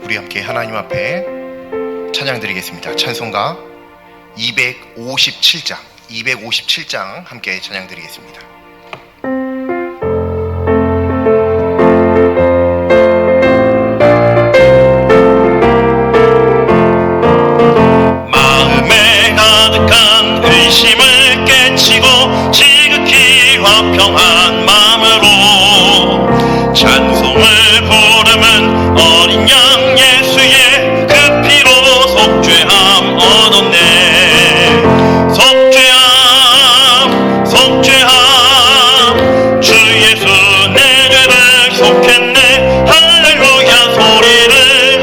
우리 함께 하나님 앞에 찬양 드리겠습니다. 찬송가 257장 함께 찬양 드리겠습니다. 마음에 가득한 의심을 깨치고 지극히 화평한 마음으로 찬송을 부르면 어린 양 예수의 그 피로 속죄함 얻었네. 속죄함 주 예수 내 죄를 속했네. 할렐루야 소리를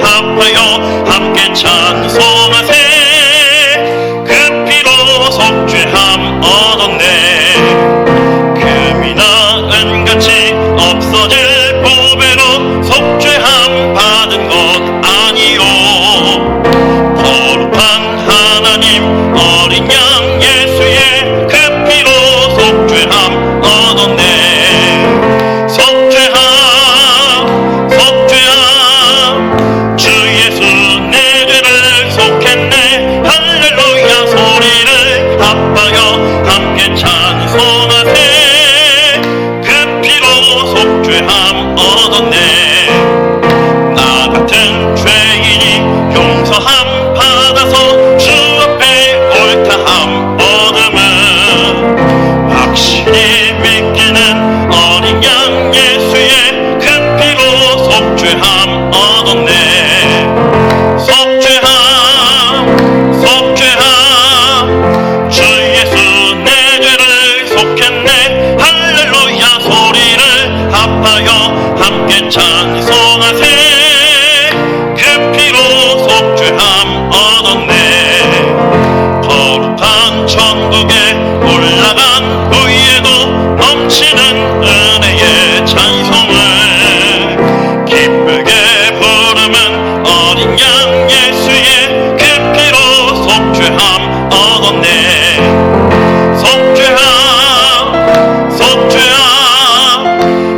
합하여 함께 찬송하세. 그 피로 속죄함 얻었네. 금이나 은같이 없어질 보배로 속죄함 받은 것 아니요. 거룩한 하나님 어린 양 예수의 그 피로 속죄함 얻었네. 속죄함 주 예수 내 죄를 속했네. 할렐루야 소리를 합하여 함께 찬송하세. 그 피로 속죄함 얻었네. 나 같은 죄인이 용서함 받아서 주 앞에 옳다함 얻음은 확실히 믿기는 어린 양 예수의 그 피로 속죄함 얻었네. 속죄함 주 예수 내 죄를 속했네. 할렐루야 소리를 합하여 함께 찬송하세. 그 피로 속죄함 얻었네. 거룩한 천국에 올라간 후에도 넘치는 은혜의 찬송을 기쁘게 부르면 어린 양 예수의 그 피로 속죄함 얻었네. 속죄함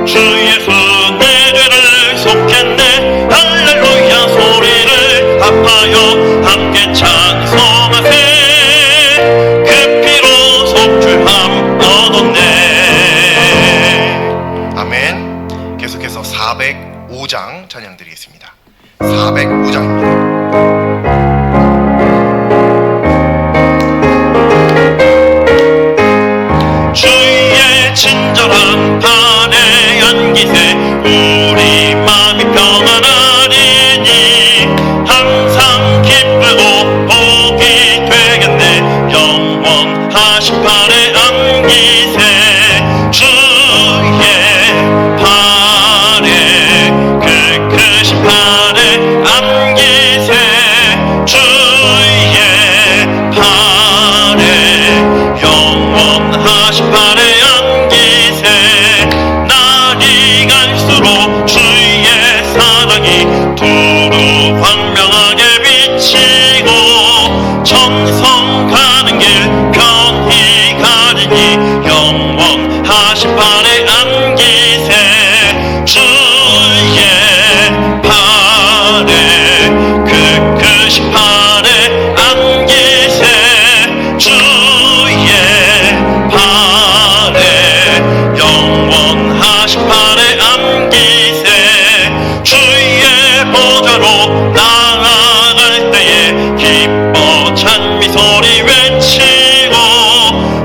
주 예수 내 죄를 속했네. 할렐루야 소리를 합하여 함께 찬송하세. 그 피로 속죄함 얻었네. 아멘. 계속해서 405장 찬양 드리겠습니다. 405장입니다. 주의 친절한 발에 안기세. 우리 마음이 평안하리니 항상 기쁘고 복이 되겠네. 영원하신 발에 안기세. 주의 발에 그 크신 발에 안기세. 주의 발에 영원하신 발에 안기세. 날이 갈수록 주의 사랑이 두루 광명하게 비치고 천성 가는 길 편히 가리니 영원하신 발에 안기세. 주의 발에 그 크신 발에 안기세. 주의 발에 영원하신 발에 안기세. 주의 보좌로 나아갈 때에 기뻐 찬미 소리 외치고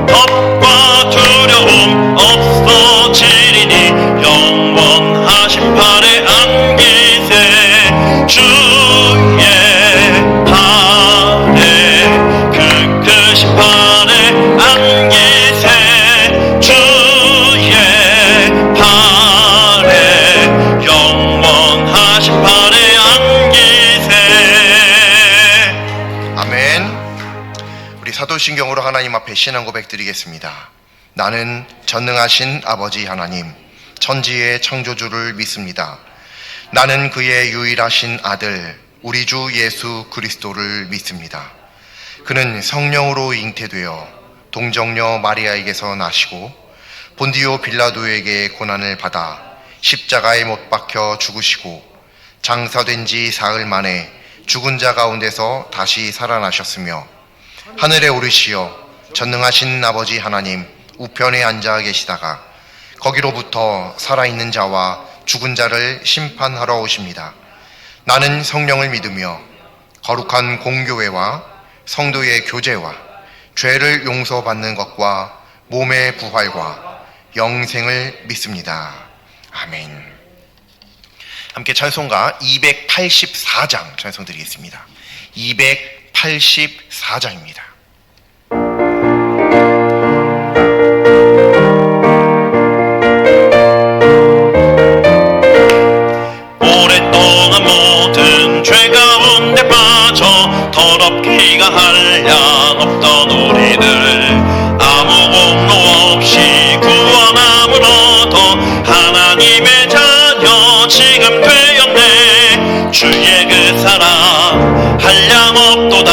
겁과 두려움 없어지리니 영원하신 발에 안기세. 주의 발에 그 크신 발에 안기세. 주의 발에 영원하신 발에 안기세. 아멘. 우리 사도신경으로 하나님 앞에 신앙 고백 드리겠습니다. 나는 전능하신 아버지 하나님, 천지의 창조주를 믿습니다. 나는 그의 유일하신 아들 우리 주 예수 그리스도를 믿습니다. 그는 성령으로 잉태되어 동정녀 마리아에게서 나시고 본디오 빌라도에게 고난을 받아 십자가에 못 박혀 죽으시고 장사된 지 사흘 만에 죽은 자 가운데서 다시 살아나셨으며 하늘에 오르시어 전능하신 아버지 하나님 우편에 앉아 계시다가 거기로부터 살아있는 자와 죽은 자를 심판하러 오십니다. 나는 성령을 믿으며 거룩한 공교회와 성도의 교제와 죄를 용서받는 것과 몸의 부활과 영생을 믿습니다. 아멘. 함께 찬송가 284장 찬송 드리겠습니다. 284장입니다. 오랫동안 모든 죄 가운데 빠져 더럽기가 한량없던 우리를 아무 공로 없이 구원함을 얻어 하나님의 자녀 지금 되었네. 주의 그 사랑 한량없도다.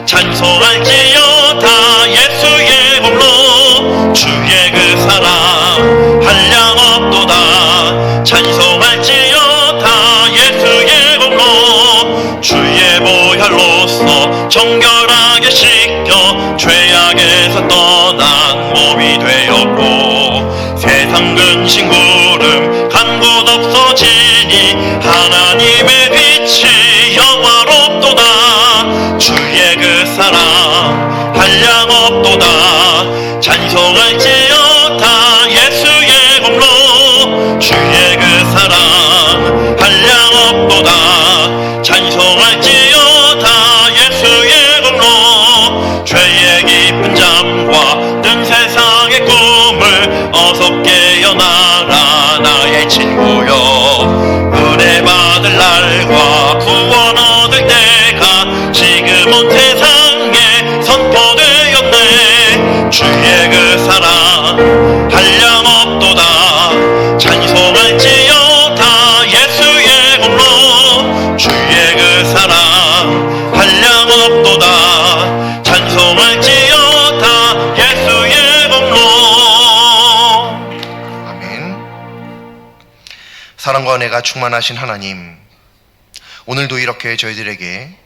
찬송할지어다 예수의 공로. 주의 그 사랑 한량없도다. 찬송할지어다 예수의 공로. 주의 보혈로서 정결하게 씻겨 죄악에서 떠난 몸이 되었고 세상 근심 구름 간 곳 없어지니 하나님의 빛이 영화롭도다. 주의 그 사랑 한량없도다. 찬송할지어다 예수의 공로. 주의 그 사랑 한량없도다. 찬송할지어다 예수의 공로. 죄의 깊은 잠과 뜬 세상의 꿈을 어서 깨어나라 나의 친구여. 은혜 받을 날과 구원 얻을 때가 지금 온 세상에 선포되었네. 주의 그 사랑 한량없도다. 찬송할지어다 예수의 공로. 주의 그 사랑 한량없도다. 찬송할지어다 예수의 공로. 아멘. 사랑과 은혜가 충만하신 하나님, 오늘도 이렇게 저희들에게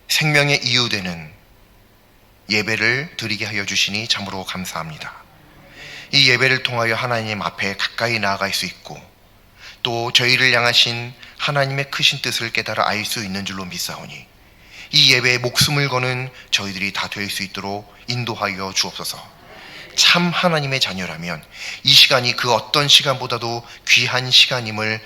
생명의 이유 되는 예배를 드리게 하여 주시니 참으로 감사합니다. 이 예배를 통하여 하나님 앞에 가까이 나아갈 수 있고 또 저희를 향하신 하나님의 크신 뜻을 깨달아 알 수 있는 줄로 믿사오니 이 예배에 목숨을 거는 저희들이 다 될 수 있도록 인도하여 주옵소서. 참 하나님의 자녀라면 이 시간이 그 어떤 시간보다도 귀한 시간임을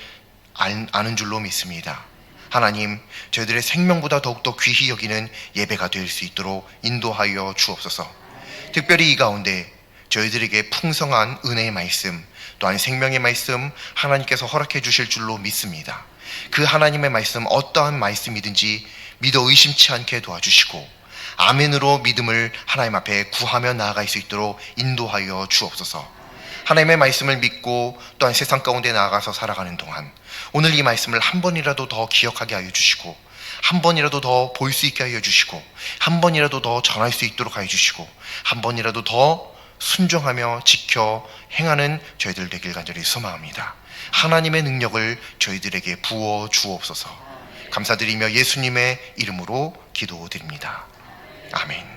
아는 줄로 믿습니다. 하나님, 저희들의 생명보다 더욱더 귀히 여기는 예배가 될 수 있도록 인도하여 주옵소서. 특별히 이 가운데 저희들에게 풍성한 은혜의 말씀, 또한 생명의 말씀 하나님께서 허락해 주실 줄로 믿습니다. 그 하나님의 말씀 어떠한 말씀이든지 믿어 의심치 않게 도와주시고 아멘으로 믿음을 하나님 앞에 구하며 나아갈 수 있도록 인도하여 주옵소서. 하나님의 말씀을 믿고 또한 세상 가운데 나아가서 살아가는 동안 오늘 이 말씀을 한 번이라도 더 기억하게 하여 주시고 한 번이라도 더 볼 수 있게 하여 주시고 한 번이라도 더 전할 수 있도록 하여 주시고 한 번이라도 더 순종하며 지켜 행하는 저희들 되길 간절히 소망합니다. 하나님의 능력을 저희들에게 부어 주옵소서. 감사드리며 예수님의 이름으로 기도드립니다. 아멘.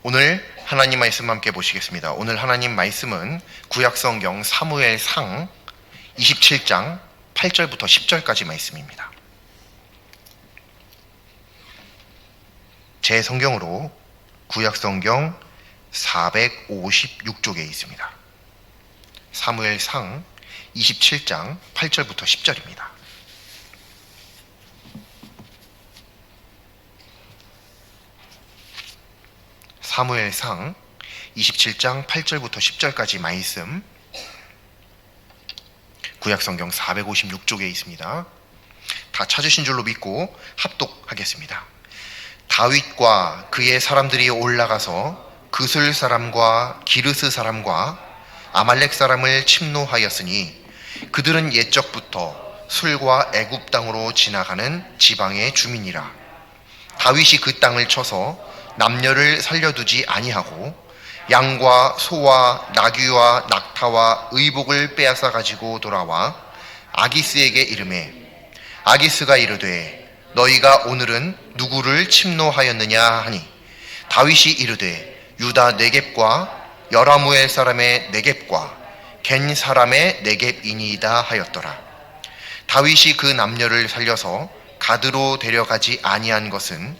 오늘 하나님 말씀 함께 보시겠습니다. 오늘 하나님 말씀은 구약성경 사무엘상 27장 8절부터 10절까지 말씀입니다. 제 성경으로 구약성경 456쪽에 있습니다. 사무엘상 27장 8절부터 10절입니다. 사무엘상 27장 8절부터 10절까지 말씀, 구약성경 456쪽에 있습니다. 다 찾으신 줄로 믿고 합독하겠습니다. 다윗과 그의 사람들이 올라가서 그술 사람과 기르스 사람과 아말렉 사람을 침노하였으니 그들은 옛적부터 술과 애굽 땅으로 지나가는 지방의 주민이라. 다윗이 그 땅을 쳐서 남녀를 살려두지 아니하고 양과 소와 나귀와 낙타와 의복을 빼앗아 가지고 돌아와 아기스에게 이르매 아기스가 이르되 너희가 오늘은 누구를 침노하였느냐 하니 다윗이 이르되 유다 네겝과 여라무엘 사람의 네겝과 겐 사람의 네겝이니이다 하였더라. 다윗이 그 남녀를 살려서 가드로 데려가지 아니한 것은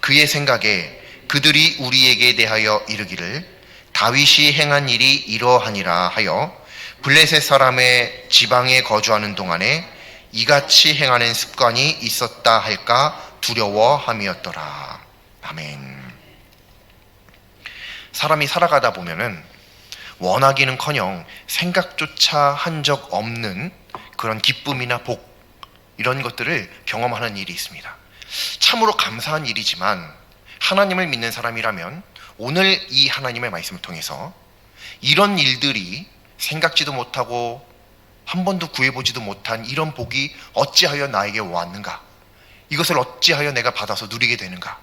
그의 생각에 그들이 우리에게 대하여 이르기를 다윗이 행한 일이 이러하니라 하여 블레셋 사람의 지방에 거주하는 동안에 이같이 행하는 습관이 있었다 할까 두려워함이었더라. 아멘. 사람이 살아가다 보면은 원하기는커녕 생각조차 한 적 없는 그런 기쁨이나 복 이런 것들을 경험하는 일이 있습니다. 참으로 감사한 일이지만 하나님을 믿는 사람이라면 오늘 이 하나님의 말씀을 통해서 이런 일들이 생각지도 못하고 한 번도 구해보지도 못한 이런 복이 어찌하여 나에게 왔는가? 이것을 어찌하여 내가 받아서 누리게 되는가?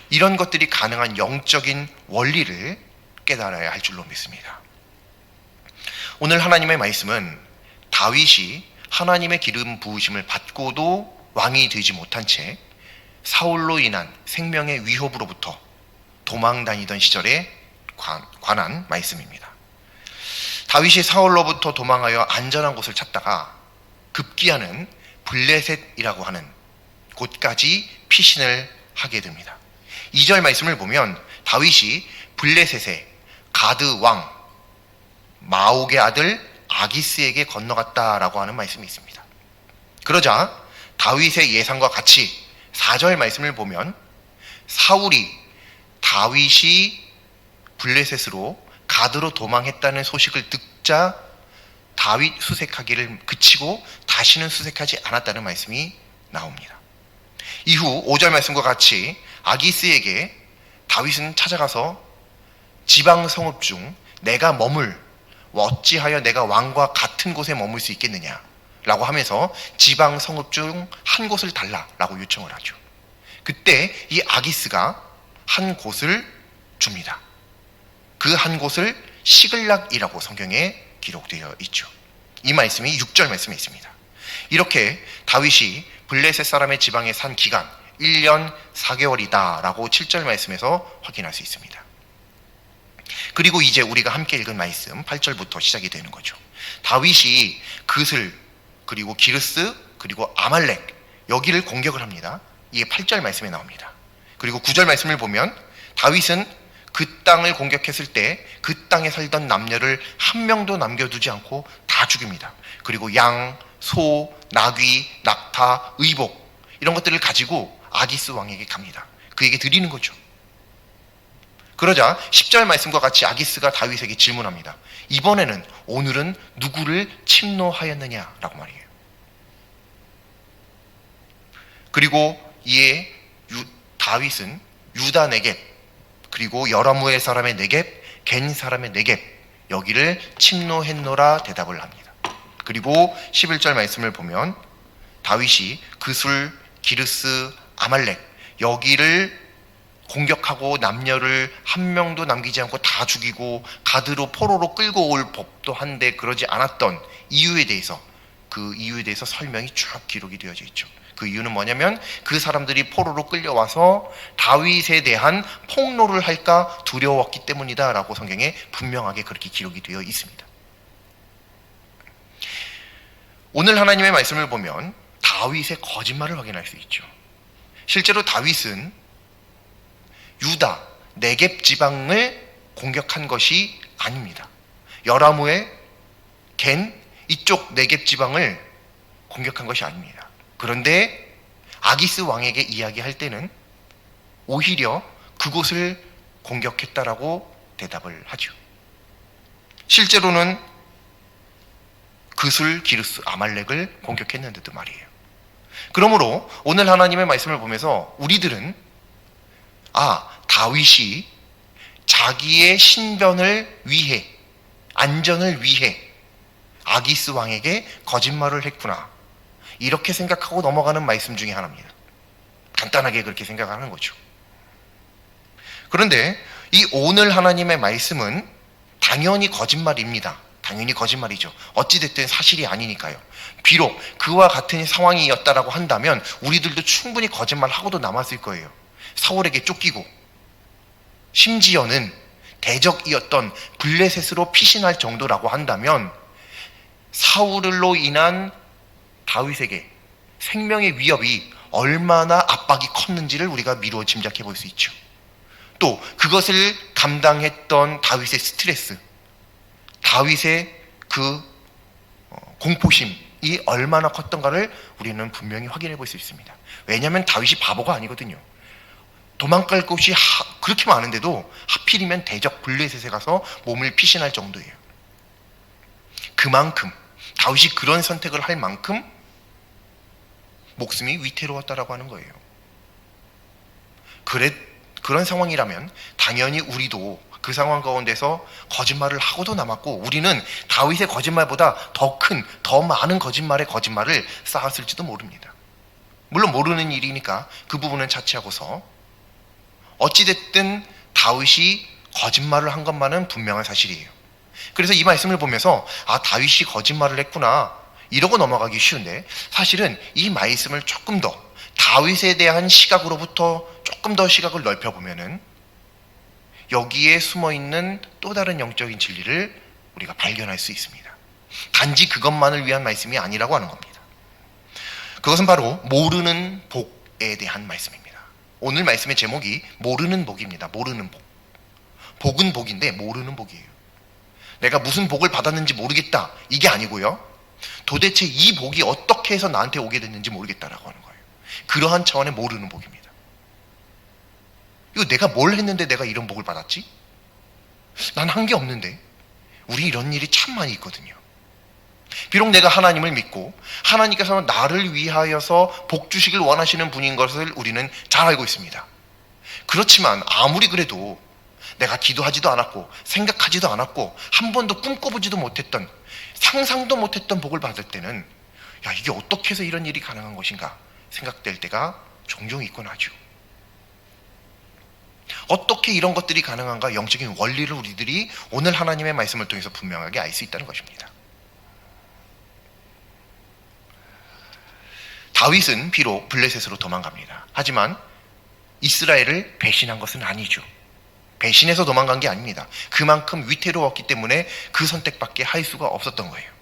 이런 것들이 가능한 영적인 원리를 깨달아야 할 줄로 믿습니다. 오늘 하나님의 말씀은 다윗이 하나님의 기름 부으심을 받고도 왕이 되지 못한 채 사울로 인한 생명의 위협으로부터 도망 다니던 시절에 관한 말씀입니다. 다윗이 사울로부터 도망하여 안전한 곳을 찾다가 급기야는 블레셋이라고 하는 곳까지 피신을 하게 됩니다. 2절 말씀을 보면 다윗이 블레셋의 가드 왕 마옥의 아들 아기스에게 건너갔다라고 하는 말씀이 있습니다. 그러자 다윗의 예상과 같이 4절 말씀을 보면 사울이 다윗이 블레셋으로 가드로 도망했다는 소식을 듣자 다윗 수색하기를 그치고 다시는 수색하지 않았다는 말씀이 나옵니다. 이후 5절 말씀과 같이 아기스에게 다윗은 찾아가서 지방 성읍 중 내가 어찌하여 내가 왕과 같은 곳에 머물 수 있겠느냐 라고 하면서 지방 성읍 중 한 곳을 달라라고 요청을 하죠. 그때 이 아기스가 한 곳을 줍니다. 그 한 곳을 시글락이라고 성경에 기록되어 있죠. 이 말씀이 6절 말씀에 있습니다. 이렇게 다윗이 블레셋 사람의 지방에 산 기간 1년 4개월이다 라고 7절 말씀에서 확인할 수 있습니다. 그리고 이제 우리가 함께 읽은 말씀 8절부터 시작이 되는 거죠. 다윗이 그슬 그리고 기르스 그리고 아말렉 여기를 공격을 합니다. 이게 8절 말씀에 나옵니다. 그리고 9절 말씀을 보면 다윗은 그 땅을 공격했을 때 그 땅에 살던 남녀를 한 명도 남겨두지 않고 다 죽입니다. 그리고 양, 소, 나귀, 낙타, 의복 이런 것들을 가지고 아기스 왕에게 갑니다. 그에게 드리는 거죠. 그러자 10절 말씀과 같이 아기스가 다윗에게 질문합니다. 이번에는 오늘은 누구를 침노하였느냐라고 말이에요. 그리고 이에 다윗은 유다 네겝 그리고 여라무엘 사람의 네겝 겐 사람의 네겝 여기를 침노했노라 대답을 합니다. 그리고 11절 말씀을 보면 다윗이 그술, 기르스, 아말렉 여기를 공격하고 남녀를 한 명도 남기지 않고 다 죽이고 가드로 포로로 끌고 올 법도 한데 그러지 않았던 이유에 대해서 설명이 쭉 기록이 되어져 있죠. 그 이유는 뭐냐면 그 사람들이 포로로 끌려와서 다윗에 대한 폭로를 할까 두려웠기 때문이다 라고 성경에 분명하게 그렇게 기록이 되어 있습니다. 오늘 하나님의 말씀을 보면 다윗의 거짓말을 확인할 수 있죠. 실제로 다윗은 유다 네겝 지방을 공격한 것이 아닙니다. 여라무엘 겐 이쪽 네겝 지방을 공격한 것이 아닙니다. 그런데 아기스 왕에게 이야기할 때는 오히려 그곳을 공격했다라고 대답을 하죠. 실제로는 그술, 기르스, 아말렉을 공격했는데도 말이에요. 그러므로 오늘 하나님의 말씀을 보면서 우리들은 다윗이 자기의 신변을 위해, 안전을 위해 아기스 왕에게 거짓말을 했구나, 이렇게 생각하고 넘어가는 말씀 중에 하나입니다. 간단하게 그렇게 생각하는 거죠. 그런데 이 오늘 하나님의 말씀은 당연히 거짓말입니다. 당연히 거짓말이죠. 어찌됐든 사실이 아니니까요. 비록 그와 같은 상황이었다라고 한다면 우리들도 충분히 거짓말하고도 남았을 거예요. 사울에게 쫓기고, 심지어는 대적이었던 블레셋으로 피신할 정도라고 한다면 사울로 인한 다윗에게 생명의 위협이 얼마나 압박이 컸는지를 우리가 미루어 짐작해 볼 수 있죠. 또 그것을 감당했던 다윗의 스트레스, 다윗의 그 공포심이 얼마나 컸던가를 우리는 분명히 확인해 볼 수 있습니다. 왜냐하면 다윗이 바보가 아니거든요. 도망갈 곳이 그렇게 많은데도 하필이면 대적 블레셋에 가서 몸을 피신할 정도예요. 그만큼 다윗이 그런 선택을 할 만큼 목숨이 위태로웠다라고 하는 거예요. 그런 상황이라면 당연히 우리도 그 상황 가운데서 거짓말을 하고도 남았고, 우리는 다윗의 거짓말보다 더 큰, 더 많은 거짓말을 쌓았을지도 모릅니다. 물론 모르는 일이니까 그 부분은 차치하고서 어찌됐든 다윗이 거짓말을 한 것만은 분명한 사실이에요. 그래서 이 말씀을 보면서 다윗이 거짓말을 했구나, 이러고 넘어가기 쉬운데, 사실은 이 말씀을 조금 더 다윗에 대한 시각으로부터 조금 더 시각을 넓혀보면은 여기에 숨어있는 또 다른 영적인 진리를 우리가 발견할 수 있습니다. 단지 그것만을 위한 말씀이 아니라고 하는 겁니다. 그것은 바로 모르는 복에 대한 말씀입니다. 오늘 말씀의 제목이 모르는 복입니다. 모르는 복. 복은 복인데 모르는 복이에요. 내가 무슨 복을 받았는지 모르겠다, 이게 아니고요, 도대체 이 복이 어떻게 해서 나한테 오게 됐는지 모르겠다라고 하는 거예요. 그러한 차원의 모르는 복입니다. 이거 내가 뭘 했는데 내가 이런 복을 받았지? 난 한 게 없는데. 우리 이런 일이 참 많이 있거든요. 비록 내가 하나님을 믿고 하나님께서 나를 위하여서 복 주시길 원하시는 분인 것을 우리는 잘 알고 있습니다. 그렇지만 아무리 그래도 내가 기도하지도 않았고 생각하지도 않았고 한 번도 꿈꿔보지도 못했던, 상상도 못했던 복을 받을 때는 이게 어떻게 해서 이런 일이 가능한 것인가 생각될 때가 종종 있곤 하죠. 어떻게 이런 것들이 가능한가, 영적인 원리를 우리들이 오늘 하나님의 말씀을 통해서 분명하게 알 수 있다는 것입니다. 다윗은 비록 블레셋으로 도망갑니다. 하지만 이스라엘을 배신한 것은 아니죠. 배신해서 도망간 게 아닙니다. 그만큼 위태로웠기 때문에 그 선택밖에 할 수가 없었던 거예요.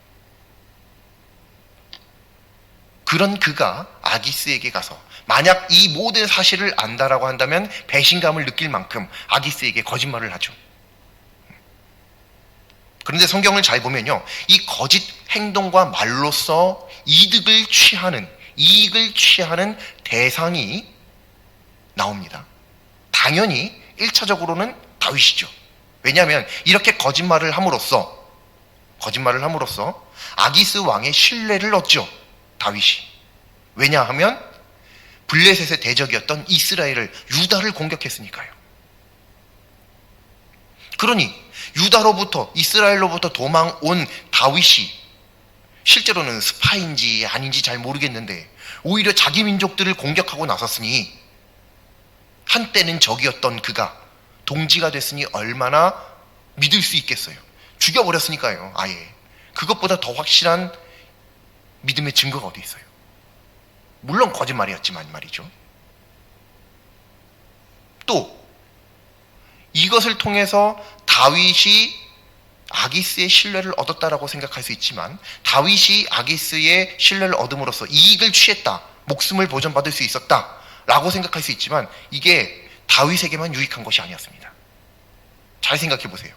그런 그가 아기스에게 가서 만약 이 모든 사실을 안다라고 한다면 배신감을 느낄 만큼 아기스에게 거짓말을 하죠. 그런데 성경을 잘 보면요, 이 거짓 행동과 말로써 이익을 취하는 대상이 나옵니다. 당연히 1차적으로는 다윗이죠. 왜냐하면 이렇게 거짓말을 함으로써 아기스 왕의 신뢰를 얻죠, 다윗이. 왜냐하면 블레셋의 대적이었던 이스라엘을, 유다를 공격했으니까요. 그러니 유다로부터, 이스라엘로부터 도망온 다윗이 실제로는 스파인지 아닌지 잘 모르겠는데 오히려 자기 민족들을 공격하고 나섰으니, 한때는 적이었던 그가 동지가 됐으니 얼마나 믿을 수 있겠어요. 죽여버렸으니까요. 아예 그것보다 더 확실한 믿음의 증거가 어디 있어요. 물론 거짓말이었지만 말이죠. 또 이것을 통해서 다윗이 아기스의 신뢰를 얻었다라고 생각할 수 있지만, 다윗이 아기스의 신뢰를 얻음으로써 이익을 취했다, 목숨을 보전받을 수 있었다 라고 생각할 수 있지만, 이게 다윗에게만 유익한 것이 아니었습니다. 잘 생각해 보세요.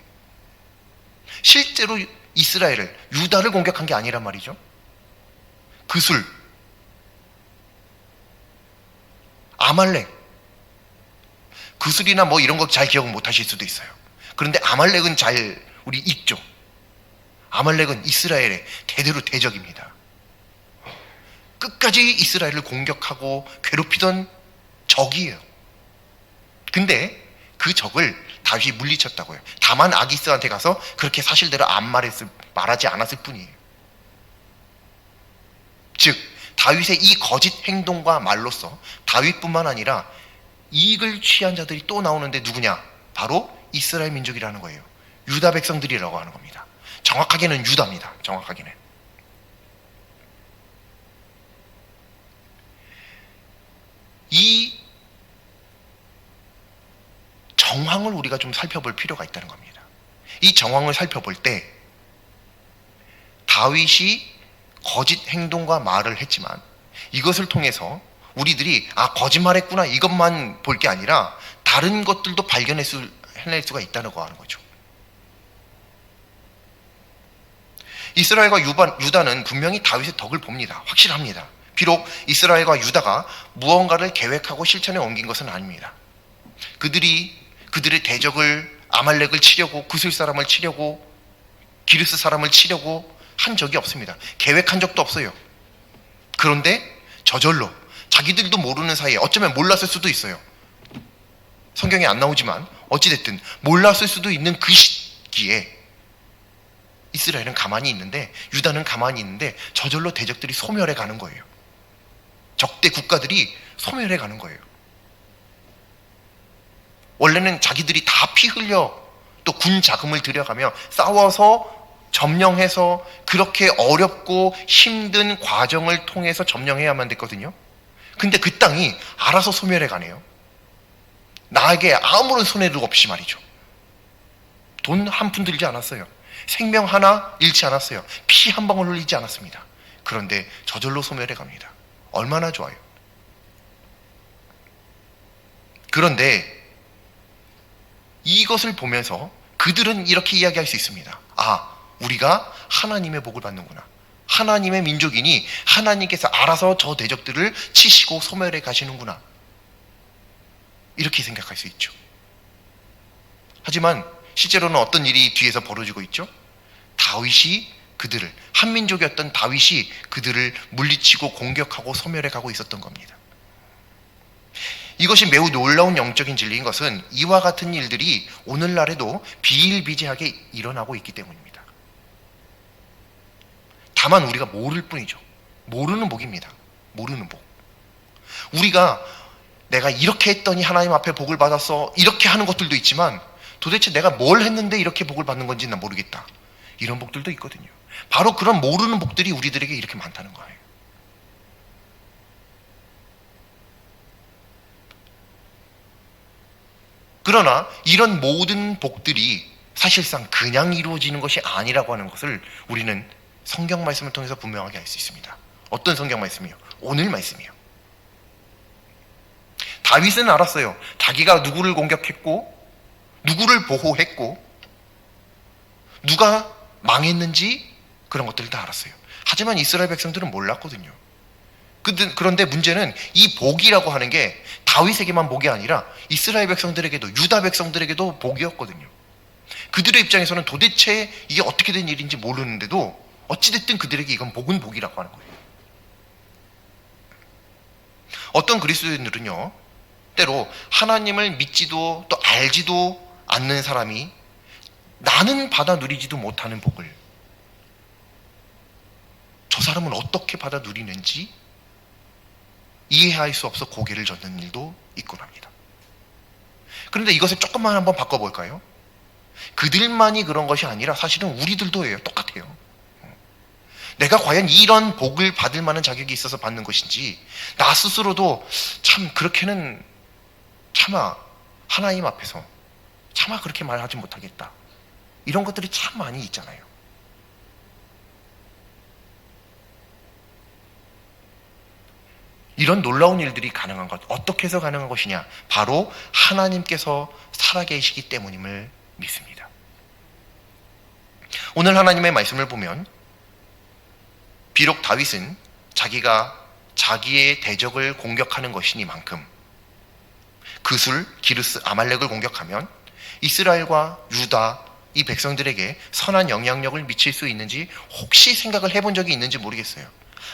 실제로 이스라엘을, 유다를 공격한 게 아니란 말이죠. 그술, 아말렉, 그술이나 뭐 이런 거 잘 기억 못 하실 수도 있어요. 그런데 아말렉은 잘 우리 읽죠. 아말렉은 이스라엘의 대대로 대적입니다. 끝까지 이스라엘을 공격하고 괴롭히던 적이에요. 근데 그 적을 다윗이 물리쳤다고요. 다만 아기스한테 가서 그렇게 사실대로 안 말하지 않았을 뿐이에요. 즉 다윗의 이 거짓 행동과 말로써 다윗뿐만 아니라 이익을 취한 자들이 또 나오는데 누구냐? 바로 이스라엘 민족이라는 거예요. 유다 백성들이라고 하는 겁니다. 정확하게는 유다입니다. 정확하게는. 이 정황을 우리가 좀 살펴볼 필요가 있다는 겁니다. 이 정황을 살펴볼 때 다윗이 거짓 행동과 말을 했지만 이것을 통해서 우리들이 거짓말했구나 이것만 볼 게 아니라 다른 것들도 발견해낼 수가 있다는 거 하는 거죠. 이스라엘과 유다는 분명히 다윗의 덕을 봅니다. 확실합니다. 비록 이스라엘과 유다가 무언가를 계획하고 실천에 옮긴 것은 아닙니다. 그들의 대적을 아말렉을 치려고 구슬 사람을 치려고 기르스 사람을 치려고 한 적이 없습니다. 계획한 적도 없어요. 그런데 저절로 자기들도 모르는 사이에 어쩌면 몰랐을 수도 있어요. 성경에 안 나오지만 어찌됐든 몰랐을 수도 있는 그 시기에 이스라엘은 가만히 있는데 유다는 가만히 있는데 저절로 대적들이 소멸해 가는 거예요. 적대 국가들이 소멸해 가는 거예요. 원래는 자기들이 다 피 흘려 또 군 자금을 들여가며 싸워서 점령해서 그렇게 어렵고 힘든 과정을 통해서 점령해야만 됐거든요. 근데 그 땅이 알아서 소멸해 가네요. 나에게 아무런 손해도 없이 말이죠. 돈 한 푼 들지 않았어요. 생명 하나 잃지 않았어요. 피 한 방울 흘리지 않았습니다. 그런데 저절로 소멸해 갑니다. 얼마나 좋아요. 그런데 이것을 보면서 그들은 이렇게 이야기할 수 있습니다. 우리가 하나님의 복을 받는구나. 하나님의 민족이니 하나님께서 알아서 저 대적들을 치시고 소멸해 가시는구나. 이렇게 생각할 수 있죠. 하지만 실제로는 어떤 일이 뒤에서 벌어지고 있죠? 다윗이 그들을, 한민족이었던 다윗이 그들을 물리치고 공격하고 소멸해 가고 있었던 겁니다. 이것이 매우 놀라운 영적인 진리인 것은 이와 같은 일들이 오늘날에도 비일비재하게 일어나고 있기 때문입니다. 다만 우리가 모를 뿐이죠. 모르는 복입니다. 모르는 복. 우리가 내가 이렇게 했더니 하나님 앞에 복을 받았어 이렇게 하는 것들도 있지만 도대체 내가 뭘 했는데 이렇게 복을 받는 건지 난 모르겠다. 이런 복들도 있거든요. 바로 그런 모르는 복들이 우리들에게 이렇게 많다는 거예요. 그러나 이런 모든 복들이 사실상 그냥 이루어지는 것이 아니라고 하는 것을 우리는 성경 말씀을 통해서 분명하게 알 수 있습니다. 어떤 성경 말씀이요? 오늘 말씀이요. 다윗은 알았어요. 자기가 누구를 공격했고 누구를 보호했고 누가 망했는지 그런 것들을 다 알았어요. 하지만 이스라엘 백성들은 몰랐거든요. 그런데 문제는 이 복이라고 하는 게 다윗에게만 복이 아니라 이스라엘 백성들에게도 유다 백성들에게도 복이었거든요. 그들의 입장에서는 도대체 이게 어떻게 된 일인지 모르는데도 어찌됐든 그들에게 이건 복은 복이라고 하는 거예요. 어떤 그리스도인들은요, 때로 하나님을 믿지도 또 알지도 않는 사람이 나는 받아 누리지도 못하는 복을 저 사람은 어떻게 받아 누리는지 이해할 수 없어 고개를 젓는 일도 있곤 합니다. 그런데 이것을 조금만 한번 바꿔볼까요? 그들만이 그런 것이 아니라 사실은 우리들도 해요. 똑같아요. 내가 과연 이런 복을 받을 만한 자격이 있어서 받는 것인지 나 스스로도 참 그렇게는 차마 하나님 앞에서 차마 그렇게 말하지 못하겠다. 이런 것들이 참 많이 있잖아요. 이런 놀라운 일들이 가능한 것, 어떻게 해서 가능한 것이냐? 바로 하나님께서 살아계시기 때문임을 믿습니다. 오늘 하나님의 말씀을 보면 비록 다윗은 자기가 자기의 대적을 공격하는 것이니만큼 그술, 기르스, 아말렉을 공격하면 이스라엘과 유다 이 백성들에게 선한 영향력을 미칠 수 있는지 혹시 생각을 해본 적이 있는지 모르겠어요.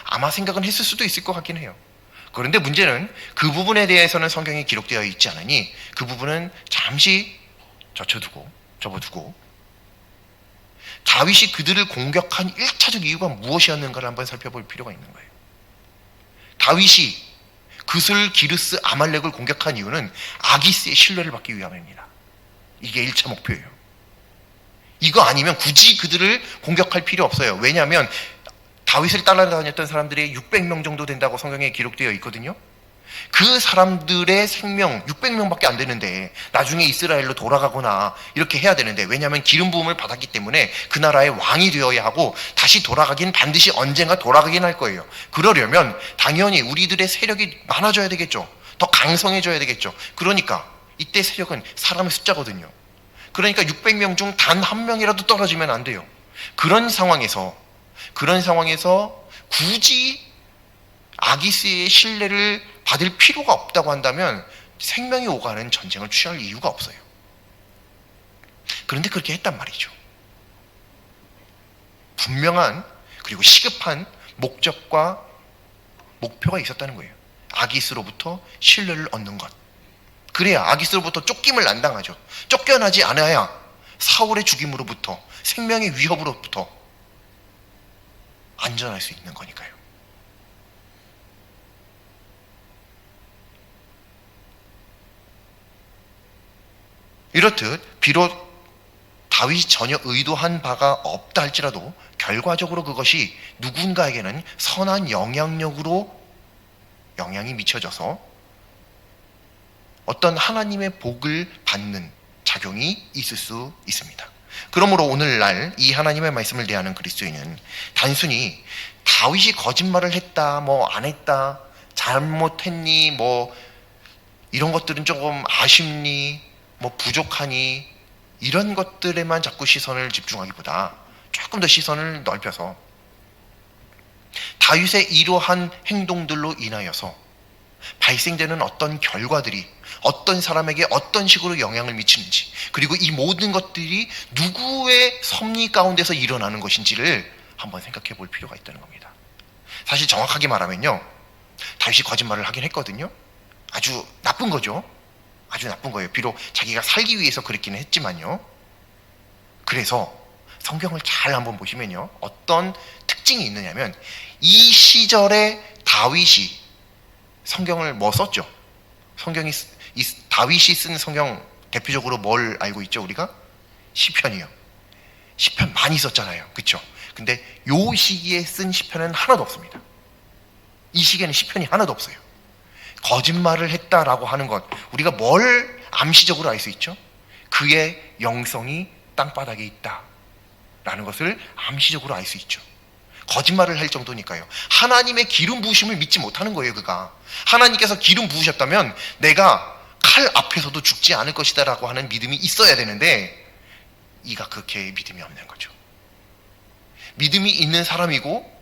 아마 생각은 했을 수도 있을 것 같긴 해요. 그런데 문제는 그 부분에 대해서는 성경에 기록되어 있지 않으니 그 부분은 잠시 접어두고 다윗이 그들을 공격한 1차적 이유가 무엇이었는가를 한번 살펴볼 필요가 있는 거예요. 다윗이 그술, 기르스, 아말렉을 공격한 이유는 아기스의 신뢰를 받기 위함입니다. 이게 1차 목표예요. 이거 아니면 굳이 그들을 공격할 필요 없어요. 왜냐하면 다윗을 따라다녔던 사람들이 600명 정도 된다고 성경에 기록되어 있거든요. 그 사람들의 생명 600명밖에 안 되는데 나중에 이스라엘로 돌아가거나 이렇게 해야 되는데, 왜냐하면 기름 부음을 받았기 때문에 그 나라의 왕이 되어야 하고 다시 돌아가긴 반드시 언젠가 돌아가긴 할 거예요. 그러려면 당연히 우리들의 세력이 많아져야 되겠죠. 더 강성해져야 되겠죠. 그러니까 이때 세력은 사람의 숫자거든요. 그러니까 600명 중 단 한 명이라도 떨어지면 안 돼요. 그런 상황에서 굳이 아기스의 신뢰를 받을 필요가 없다고 한다면 생명이 오가는 전쟁을 취할 이유가 없어요. 그런데 그렇게 했단 말이죠. 분명한 그리고 시급한 목적과 목표가 있었다는 거예요. 아기스로부터 신뢰를 얻는 것. 그래야 아기스로부터 쫓김을 안 당하죠. 쫓겨나지 않아야 사울의 죽임으로부터, 생명의 위협으로부터 안전할 수 있는 거니까요. 이렇듯 비록 다윗이 전혀 의도한 바가 없다 할지라도 결과적으로 그것이 누군가에게는 선한 영향력으로 영향이 미쳐져서 어떤 하나님의 복을 받는 작용이 있을 수 있습니다. 그러므로 오늘날 이 하나님의 말씀을 대하는 그리스도인은 단순히 다윗이 거짓말을 했다, 뭐 안 했다, 잘못했니, 뭐 이런 것들은 조금 아쉽니, 뭐 부족하니, 이런 것들에만 자꾸 시선을 집중하기보다 조금 더 시선을 넓혀서 다윗의 이러한 행동들로 인하여서 발생되는 어떤 결과들이 어떤 사람에게 어떤 식으로 영향을 미치는지, 그리고 이 모든 것들이 누구의 섭리 가운데서 일어나는 것인지를 한번 생각해 볼 필요가 있다는 겁니다. 사실 정확하게 말하면요, 다윗이 거짓말을 하긴 했거든요. 아주 나쁜 거죠. 아주 나쁜 거예요. 비록 자기가 살기 위해서 그랬기는 했지만요. 그래서 성경을 잘 한번 보시면요, 어떤 특징이 있느냐면, 이 시절에 다윗이 성경을 뭐 썼죠? 다윗이 쓴 성경 대표적으로 뭘 알고 있죠? 우리가 시편이요. 시편 많이 썼잖아요. 그렇죠? 근데 요 시기에 쓴 시편은 하나도 없습니다. 이 시기에는 시편이 하나도 없어요. 거짓말을 했다라고 하는 것, 우리가 뭘 암시적으로 알 수 있죠? 그의 영성이 땅바닥에 있다라는 것을 암시적으로 알 수 있죠. 거짓말을 할 정도니까요. 하나님의 기름 부으심을 믿지 못하는 거예요. 그가 하나님께서 기름 부으셨다면 내가 칼 앞에서도 죽지 않을 것이다 라고 하는 믿음이 있어야 되는데, 이가 그렇게 믿음이 없는 거죠. 믿음이 있는 사람이고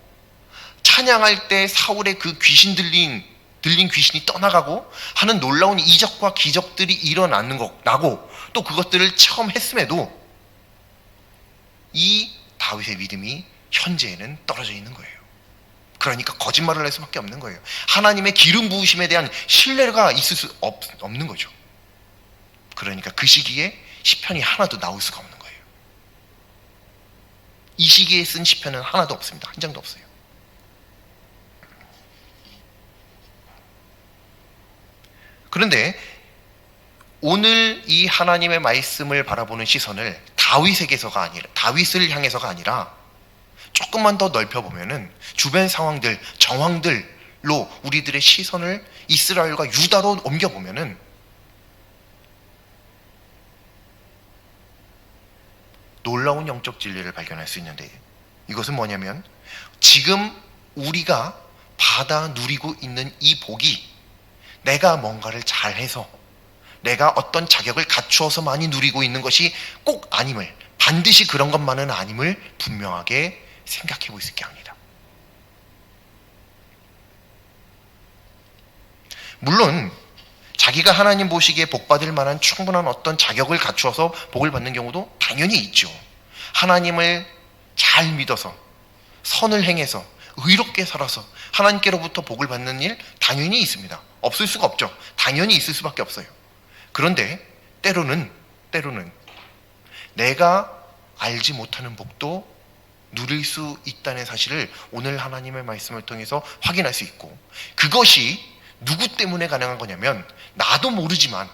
찬양할 때 사울의 그 귀신 들린 귀신이 떠나가고 하는 놀라운 이적과 기적들이 일어나는 거라고, 또 그것들을 처음 했음에도 이 다윗의 믿음이 현재에는 떨어져 있는 거예요. 그러니까 거짓말을 할 수밖에 없는 거예요. 하나님의 기름 부으심에 대한 신뢰가 있을 수 없는 거죠. 그러니까 그 시기에 시편이 하나도 나올 수가 없는 거예요. 이 시기에 쓴 시편은 하나도 없습니다. 한 장도 없어요. 그런데 오늘 이 하나님의 말씀을 바라보는 시선을 다윗을 향해서가 아니라 조금만 더 넓혀보면은 주변 상황들, 정황들로 우리들의 시선을 이스라엘과 유다로 옮겨보면은 놀라운 영적 진리를 발견할 수 있는데, 이것은 뭐냐면 지금 우리가 받아 누리고 있는 이 복이 내가 뭔가를 잘해서, 내가 어떤 자격을 갖추어서 많이 누리고 있는 것이 꼭 아님을, 반드시 그런 것만은 아님을 분명하게 생각해 볼 수 있게 합니다. 물론 자기가 하나님 보시기에 복받을 만한 충분한 어떤 자격을 갖추어서 복을 받는 경우도 당연히 있죠. 하나님을 잘 믿어서 선을 행해서 의롭게 살아서 하나님께로부터 복을 받는 일 당연히 있습니다. 없을 수가 없죠. 당연히 있을 수밖에 없어요. 그런데 때로는 내가 알지 못하는 복도 누릴 수 있다는 사실을 오늘 하나님의 말씀을 통해서 확인할 수 있고, 그것이 누구 때문에 가능한 거냐면 나도 모르지만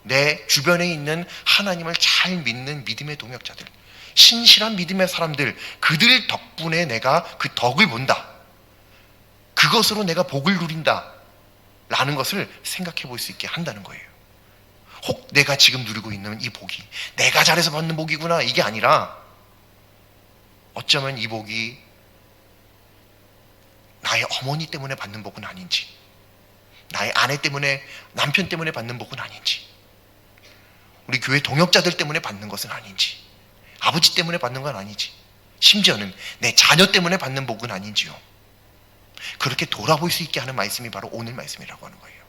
내 주변에 있는 하나님을 잘 믿는 믿음의 동역자들, 신실한 믿음의 사람들, 그들 덕분에 내가 그 덕을 본다, 그것으로 내가 복을 누린다 라는 것을 생각해 볼 수 있게 한다는 거예요. 혹 내가 지금 누리고 있는 이 복이 내가 잘해서 받는 복이구나, 이게 아니라 어쩌면 이 복이 나의 어머니 때문에 받는 복은 아닌지, 나의 아내 때문에, 남편 때문에 받는 복은 아닌지, 우리 교회 동역자들 때문에 받는 것은 아닌지, 아버지 때문에 받는 건 아니지, 심지어는 내 자녀 때문에 받는 복은 아닌지요. 그렇게 돌아볼 수 있게 하는 말씀이 바로 오늘 말씀이라고 하는 거예요.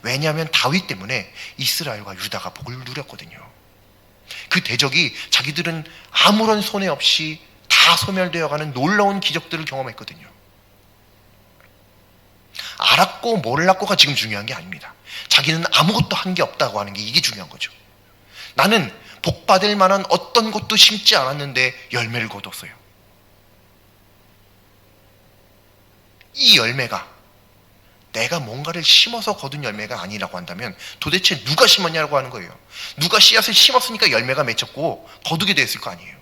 왜냐하면 다윗 때문에 이스라엘과 유다가 복을 누렸거든요. 그 대적이 자기들은 아무런 손해 없이 다 소멸되어가는 놀라운 기적들을 경험했거든요. 알았고 몰랐고가 지금 중요한 게 아닙니다. 자기는 아무것도 한 게 없다고 하는 게, 이게 중요한 거죠. 나는 복받을 만한 어떤 것도 심지 않았는데 열매를 거뒀어요. 이 열매가 내가 뭔가를 심어서 거둔 열매가 아니라고 한다면 도대체 누가 심었냐고 하는 거예요. 누가 씨앗을 심었으니까 열매가 맺혔고 거두게 됐을 거 아니에요.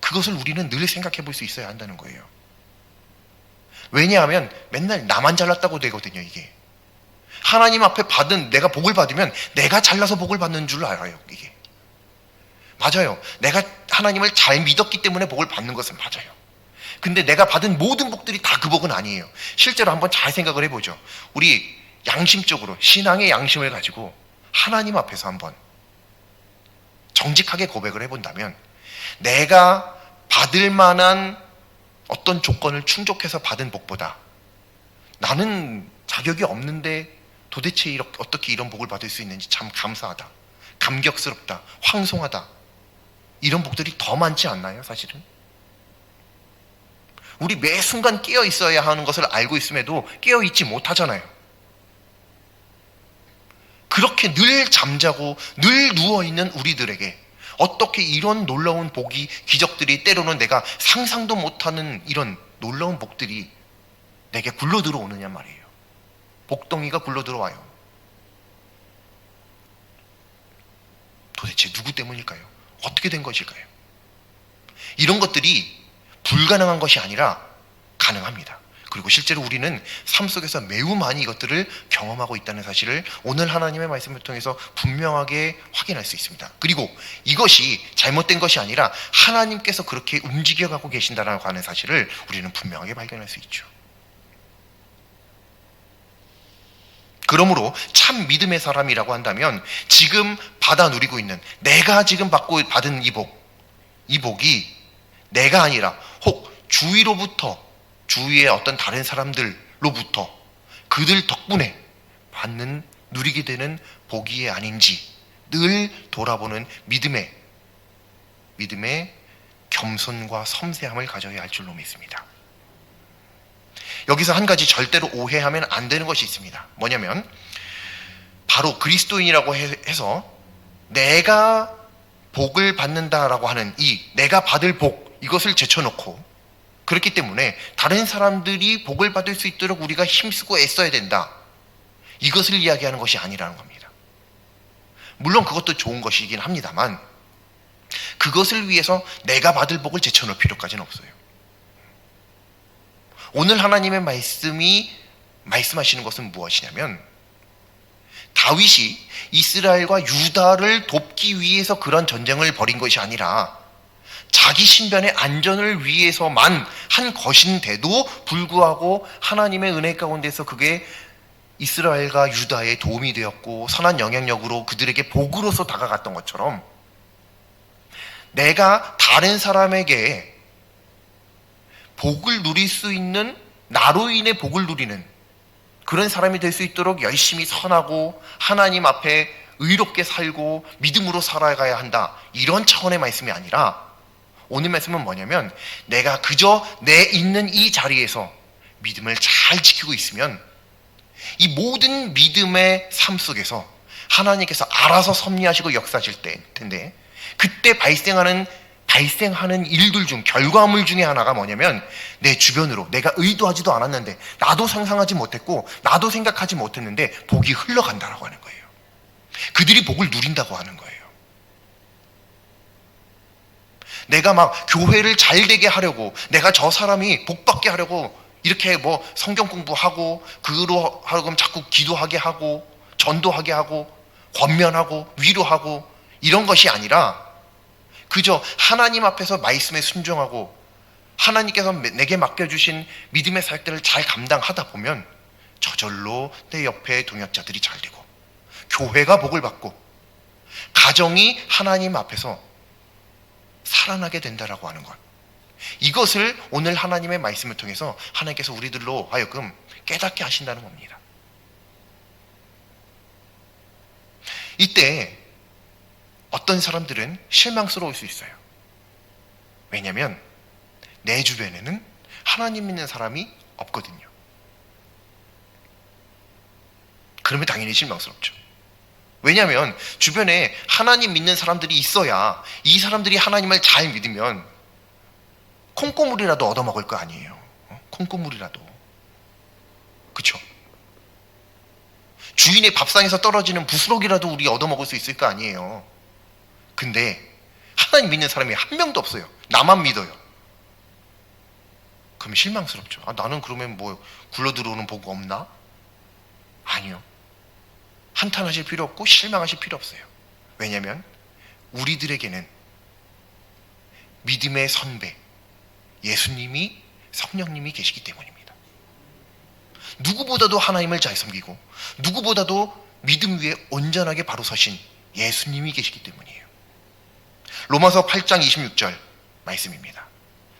그것을 우리는 늘 생각해 볼 수 있어야 한다는 거예요. 왜냐하면 맨날 나만 잘났다고 되거든요, 이게. 하나님 앞에 내가 복을 받으면 내가 잘나서 복을 받는 줄 알아요, 이게. 맞아요. 내가 하나님을 잘 믿었기 때문에 복을 받는 것은 맞아요. 근데 내가 받은 모든 복들이 다 그 복은 아니에요. 실제로 한번 잘 생각을 해보죠. 우리 양심적으로, 신앙의 양심을 가지고 하나님 앞에서 한번 정직하게 고백을 해본다면, 내가 받을 만한 어떤 조건을 충족해서 받은 복보다 나는 자격이 없는데 도대체 어떻게 이런 복을 받을 수 있는지 참 감사하다, 감격스럽다, 황송하다, 이런 복들이 더 많지 않나요, 사실은? 우리 매 순간 깨어 있어야 하는 것을 알고 있음에도 깨어 있지 못하잖아요. 그렇게 늘 잠자고 늘 누워있는 우리들에게 어떻게 이런 놀라운 복이, 기적들이, 때로는 내가 상상도 못하는 이런 놀라운 복들이 내게 굴러 들어오느냐 말이에요. 복덩이가 굴러 들어와요. 도대체 누구 때문일까요? 어떻게 된 것일까요? 이런 것들이 불가능한 것이 아니라 가능합니다. 그리고 실제로 우리는 삶 속에서 매우 많이 이것들을 경험하고 있다는 사실을 오늘 하나님의 말씀을 통해서 분명하게 확인할 수 있습니다. 그리고 이것이 잘못된 것이 아니라 하나님께서 그렇게 움직여가고 계신다라고 하는 사실을 우리는 분명하게 발견할 수 있죠. 그러므로 참 믿음의 사람이라고 한다면 지금 받아 누리고 있는, 내가 지금 받은 이 복이 내가 아니라 혹 주위의 어떤 다른 사람들로부터 그들 덕분에 누리게 되는 복이 아닌지 늘 돌아보는 믿음의 겸손과 섬세함을 가져야 할 줄로 믿습니다. 여기서 한 가지 절대로 오해하면 안 되는 것이 있습니다. 뭐냐면 바로 그리스도인이라고 해서 내가 복을 받는다라고 하는 이 내가 받을 복, 이것을 제쳐놓고 그렇기 때문에 다른 사람들이 복을 받을 수 있도록 우리가 힘쓰고 애써야 된다, 이것을 이야기하는 것이 아니라는 겁니다. 물론 그것도 좋은 것이긴 합니다만 그것을 위해서 내가 받을 복을 제쳐놓을 필요까지는 없어요. 오늘 하나님의 말씀이 말씀하시는 것은 무엇이냐면, 다윗이 이스라엘과 유다를 돕기 위해서 그런 전쟁을 벌인 것이 아니라 자기 신변의 안전을 위해서만 한 것인데도 불구하고 하나님의 은혜 가운데서 그게 이스라엘과 유다에 도움이 되었고 선한 영향력으로 그들에게 복으로서 다가갔던 것처럼, 내가 다른 사람에게 복을 누릴 수 있는, 나로 인해 복을 누리는 그런 사람이 될 수 있도록 열심히 선하고 하나님 앞에 의롭게 살고 믿음으로 살아가야 한다, 이런 차원의 말씀이 아니라 오늘 말씀은 뭐냐면 내가 그저 내 있는 이 자리에서 믿음을 잘 지키고 있으면 이 모든 믿음의 삶 속에서 하나님께서 알아서 섭리하시고 역사하실 텐데 그때 발생하는 일들 중 결과물 중에 하나가 뭐냐면 내 주변으로 내가 의도하지도 않았는데 나도 상상하지 못했고 나도 생각하지 못했는데 복이 흘러간다라고 하는 거예요. 그들이 복을 누린다고 하는 거예요. 내가 막 교회를 잘 되게 하려고 내가 저 사람이 복 받게 하려고 이렇게 뭐 성경 공부하고 그로 하여금 자꾸 기도하게 하고 전도하게 하고 권면하고 위로하고 이런 것이 아니라 그저 하나님 앞에서 말씀에 순종하고 하나님께서 내게 맡겨주신 믿음의 사역들을 잘 감당하다 보면 저절로 내 옆에 동역자들이 잘 되고 교회가 복을 받고 가정이 하나님 앞에서 살아나게 된다라고 하는 것, 이것을 오늘 하나님의 말씀을 통해서 하나님께서 우리들로 하여금 깨닫게 하신다는 겁니다. 이때 어떤 사람들은 실망스러울 수 있어요. 왜냐하면 내 주변에는 하나님 믿는 사람이 없거든요. 그러면 당연히 실망스럽죠. 왜냐하면 주변에 하나님 믿는 사람들이 있어야 이 사람들이 하나님을 잘 믿으면 콩고물이라도 얻어먹을 거 아니에요. 콩고물이라도. 그쵸? 주인의 밥상에서 떨어지는 부스러기라도 우리 얻어먹을 수 있을 거 아니에요. 근데 하나님 믿는 사람이 한 명도 없어요. 나만 믿어요. 그러면 실망스럽죠. 나는 그러면 뭐 굴러 들어오는 복 없나? 아니요. 한탄하실 필요 없고 실망하실 필요 없어요. 왜냐하면 우리들에게는 믿음의 선배 예수님이, 성령님이 계시기 때문입니다. 누구보다도 하나님을 잘 섬기고 누구보다도 믿음 위에 온전하게 바로 서신 예수님이 계시기 때문이에요. 로마서 8장 26절 말씀입니다.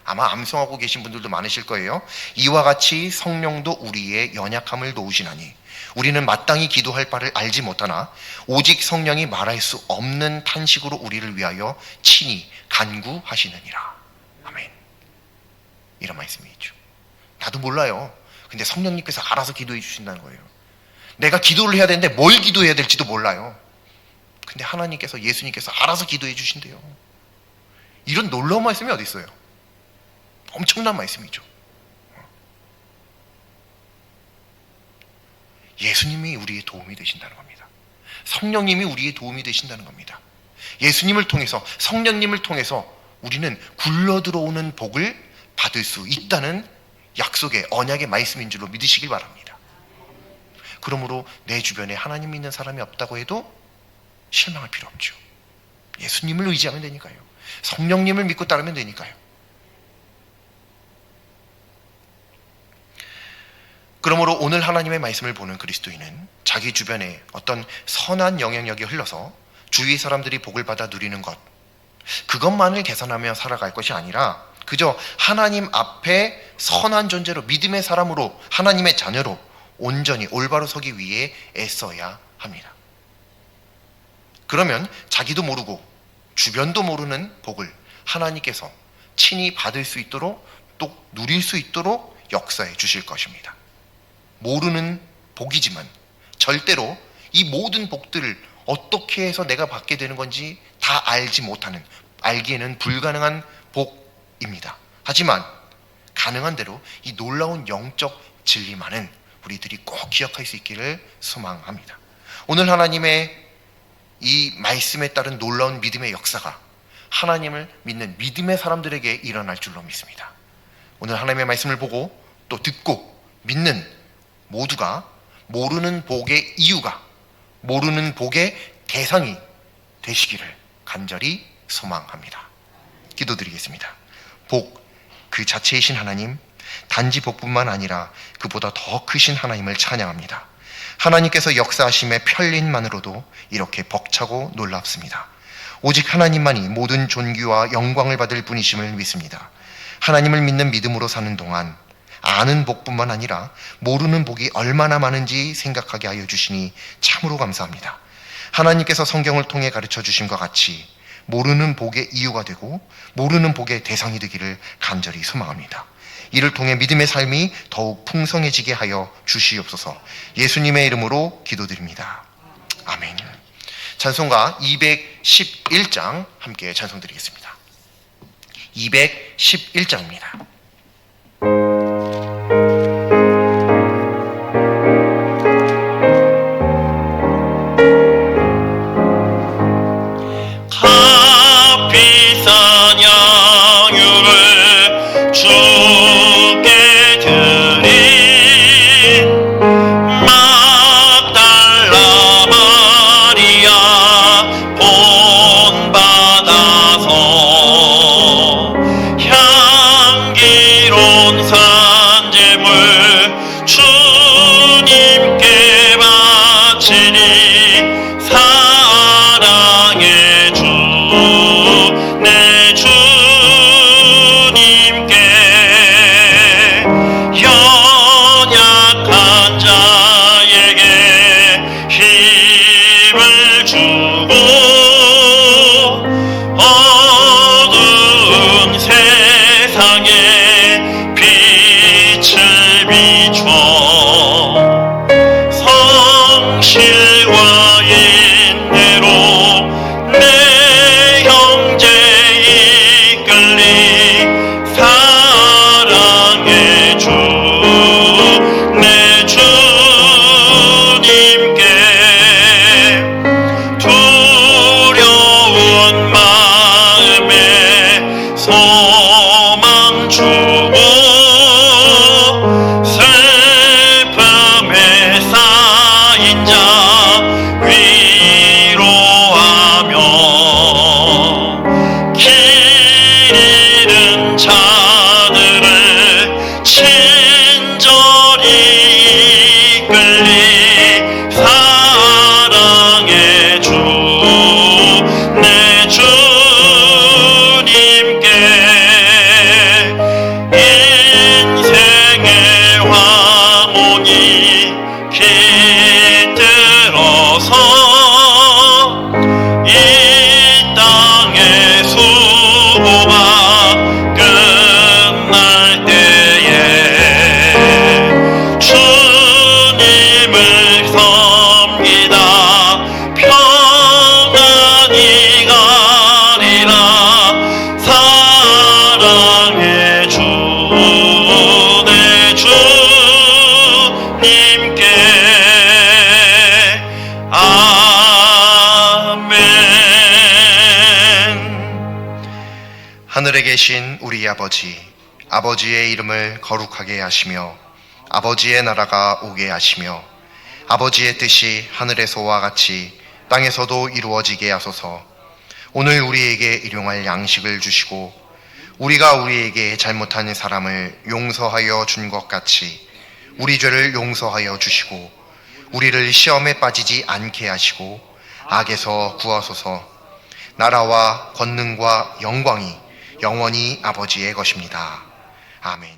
아마 암송하고 계신 분들도 많으실 거예요. 이와 같이 성령도 우리의 연약함을 도우시나니 우리는 마땅히 기도할 바를 알지 못하나 오직 성령이 말할 수 없는 탄식으로 우리를 위하여 친히 간구하시느니라. 아멘. 이런 말씀이 있죠. 나도 몰라요. 근데 성령님께서 알아서 기도해 주신다는 거예요. 내가 기도를 해야 되는데 뭘 기도해야 될지도 몰라요. 근데 하나님께서, 예수님께서 알아서 기도해 주신대요. 이런 놀라운 말씀이 어디 있어요? 엄청난 말씀이죠. 예수님이 우리의 도움이 되신다는 겁니다. 성령님이 우리의 도움이 되신다는 겁니다. 예수님을 통해서, 성령님을 통해서 우리는 굴러 들어오는 복을 받을 수 있다는 약속의 언약의 말씀인 줄로 믿으시길 바랍니다. 그러므로 내 주변에 하나님 믿는 사람이 없다고 해도 실망할 필요 없죠. 예수님을 의지하면 되니까요. 성령님을 믿고 따르면 되니까요. 그러므로 오늘 하나님의 말씀을 보는 그리스도인은 자기 주변에 어떤 선한 영향력이 흘러서 주위 사람들이 복을 받아 누리는 것, 그것만을 계산하며 살아갈 것이 아니라 그저 하나님 앞에 선한 존재로, 믿음의 사람으로, 하나님의 자녀로 온전히 올바로 서기 위해 애써야 합니다. 그러면 자기도 모르고 주변도 모르는 복을 하나님께서 친히 받을 수 있도록, 또 누릴 수 있도록 역사해 주실 것입니다. 모르는 복이지만 절대로 이 모든 복들을 어떻게 해서 내가 받게 되는 건지 다 알지 못하는, 알기에는 불가능한 복입니다. 하지만 가능한 대로 이 놀라운 영적 진리만은 우리들이 꼭 기억할 수 있기를 소망합니다. 오늘 하나님의 이 말씀에 따른 놀라운 믿음의 역사가 하나님을 믿는 믿음의 사람들에게 일어날 줄로 믿습니다. 오늘 하나님의 말씀을 보고 또 듣고 믿는 모두가 모르는 복의 이유가, 모르는 복의 대상이 되시기를 간절히 소망합니다. 기도드리겠습니다. 복 그 자체이신 하나님, 단지 복뿐만 아니라 그보다 더 크신 하나님을 찬양합니다. 하나님께서 역사하심의 편린만으로도 이렇게 벅차고 놀랍습니다. 오직 하나님만이 모든 존귀와 영광을 받을 분이심을 믿습니다. 하나님을 믿는 믿음으로 사는 동안 아는 복뿐만 아니라 모르는 복이 얼마나 많은지 생각하게 하여 주시니 참으로 감사합니다. 하나님께서 성경을 통해 가르쳐 주심과 같이 모르는 복의 이유가 되고 모르는 복의 대상이 되기를 간절히 소망합니다. 이를 통해 믿음의 삶이 더욱 풍성해지게 하여 주시옵소서. 예수님의 이름으로 기도드립니다. 아멘. 찬송가 211장 함께 찬송드리겠습니다. 211장입니다. 값비싼 양육을 주께 드린 막달라 마리아 본받아서 향기로운 산제물 주님께 바치니 사랑의 주 내 주님께 연약한 자에게 힘을 주고 어두운 세상에 빛을 비춰 성실과 인내로 내 형제 이끌리 사랑의 주 내 주님께 두려운 마음에 소망 주고 슬픔에 쌓인 자 위로하며 길 잃은 자들을 친절히 이끌리 사랑의 주 내 주님께 인생의 황혼이 깃들어서 이 땅의 수고가 끝날 때에 주님을 섬기다 평안히 가리라 사랑의 주 내 주님께 아멘. 하늘에 계신 우리 아버지, 아버지의 이름을 거룩하게 하시며 아버지의 나라가 오게 하시며 아버지의 뜻이 하늘에서와 같이 땅에서도 이루어지게 하소서. 오늘 우리에게 일용할 양식을 주시고 우리가 우리에게 잘못한 사람을 용서하여 준 것 같이 우리 죄를 용서하여 주시고 우리를 시험에 빠지지 않게 하시고 악에서 구하소서. 나라와 권능과 영광이 영원히 아버지의 것입니다. 아멘.